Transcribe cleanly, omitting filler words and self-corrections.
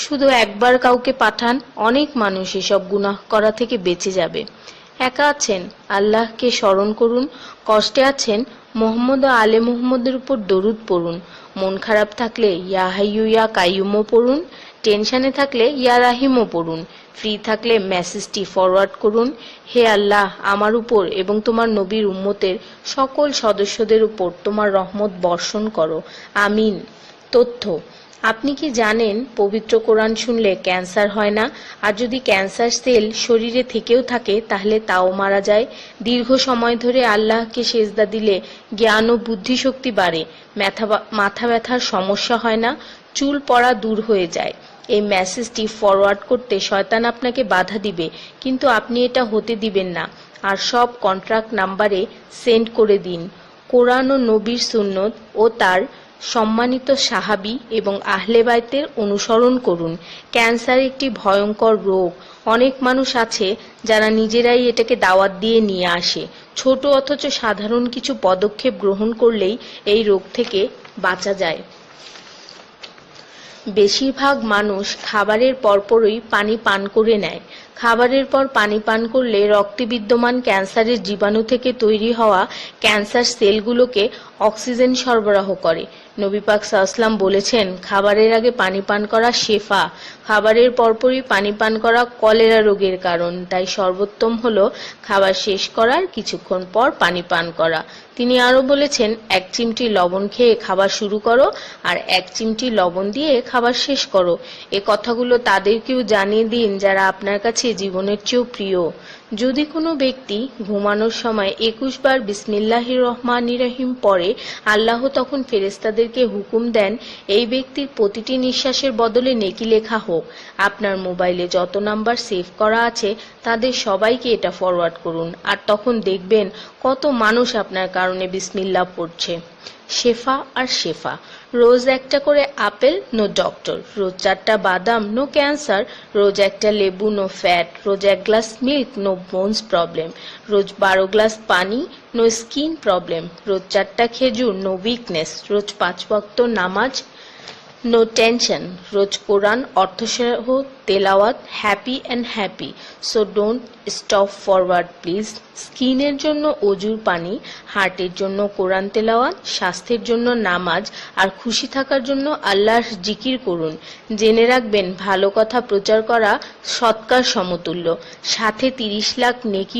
শুধু একবার কাউকে পাঠান, অনেক মানুষ এসব গুনাহ করা থেকে বেঁচে যাবে। একা আছেন, আল্লাহকে স্মরণ করুন। কষ্টে আছেন, মোহাম্মদ ও আলে মুহাম্মদের উপর দরুদ পড়ুন। মন খারাপ থাকলে ইয়া হাইয়ু ইয়া কাইয়ুমও পড়ুন। টেনশনে থাকলে ইয়া রাহিমও পড়ুন। ফ্রি থাকলে মেসেজটি ফরওয়ার্ড করুন, হে আল্লাহ, আমার উপর এবং তোমার নবীর উম্মতের সকল সদস্যদের উপর তোমার রহমত বর্ষণ করো, আমিন। তথ্য: আপনি কি জানেন পবিত্র কোরআন শুনলে ক্যান্সার হয় না? আর যদি ক্যান্সার সেল শরীরে থেকেও থাকে তাহলে তাও মারা যায়। দীর্ঘ সময় ধরে আল্লাহকে সেজদা দিলে জ্ঞান ও বুদ্ধিশক্তি বাড়ে। মাথা ব্যথার সমস্যা হয় না, চুল পড়া দূর হয়ে যায়। এই মেসেজটি ফরওয়ার্ড করতে শয়তান আপনাকে বাধা দিবে, কিন্তু আপনি এটা হতে দিবেন না। আর সব কন্ট্রাক্ট নাম্বারে সেন্ড করে দিন। কোরআন ও নবীর সুন্নত ও তার সম্মানিত সাহাবী এবং আহলে বাইতের অনুসরণ করুন। ক্যান্সার একটি ভয়ঙ্কর রোগ। অনেক মানুষ আছে যারা নিজেরাই এটাকে দাওয়াত দিয়ে নিয়ে আসে। ছোট অথচ সাধারণ কিছু পদক্ষেপ গ্রহণ করলেই এই রোগ থেকে বাঁচা যায়। বেশিরভাগ মানুষ খাবারের পরপরই পানি পান করে নেয়। খাবারের পর পানি পান করলে রক্তে বিদ্যমান ক্যান্সারের জীবাণু থেকে তৈরি হওয়া ক্যান্সার সেলগুলোকে অক্সিজেন সরবরাহ করে। নবী পাক সাল্লাল্লাহু আলাইহি বলেছেন, খাবারের আগে পানি পান করা শেফা। খাবারের পরপরই পানি পান করা কলেরা রোগের কারণ। তাই সর্বোত্তম হলো খাবার শেষ করার কিছুক্ষণ পর পানি পান করা। তিনি আরো বলেছেন, 1 চিমটি লবণ খেয়ে খাবার শুরু করো আর 1 চিমটি লবণ দিয়ে খাবার শেষ করো। এ কথাগুলো তাদেরকেও জানিয়ে দিন যারা আপনার কাছে জীবনের চেয়েও প্রিয়। যদি কোনো ব্যক্তি ঘুমানোর সময় 21 বার বিসমিল্লাহির রহমানির রহিম পড়ে, আল্লাহ তখন ফেরেশতাদেরকে হুকুম দেন এই ব্যক্তির প্রতিটি নিঃশ্বাসের বদলে নেকি লেখা হোক। আপনার মোবাইলে যত নাম্বার সেভ করা আছে তাদের সবাইকে এটা ফরওয়ার্ড করুন, আর তখন দেখবেন কত মানুষ আপনার কারণে বিসমিল্লাহ পড়ছে। শেফা আর শেফা। রোজ একটা করে আপেল, নো ডক্টর। রোজ 4টা বাদাম, নো ক্যান্সার। রোজ একটা লেবু, নো ফ্যাট। রোজ 1 glass milk, no bones problem. রোজ 12 গ্লাস পানি, নো স্কিন প্রবলেম। রোজ 4টা খেজুর, নো উইকনেস। রোজ 5 ওয়াক্ত নামাজ, নো টেনশন। রোজ কোরআন অর্থসহ তেলাওয়াত, happy and happy. So don't stop forward please. স্কিনের জন্য অজুর পানি, হার্টের জন্য কোরআন তেলাওয়াত, স্বাস্থ্যের জন্য নামাজ, আর খুশি থাকার জন্য আল্লাহর জিকির করুন। জেনে রাখবেন, ভালো কথা প্রচার করা সৎকার সমতুল্য, সাথে 30 লাখ নেকি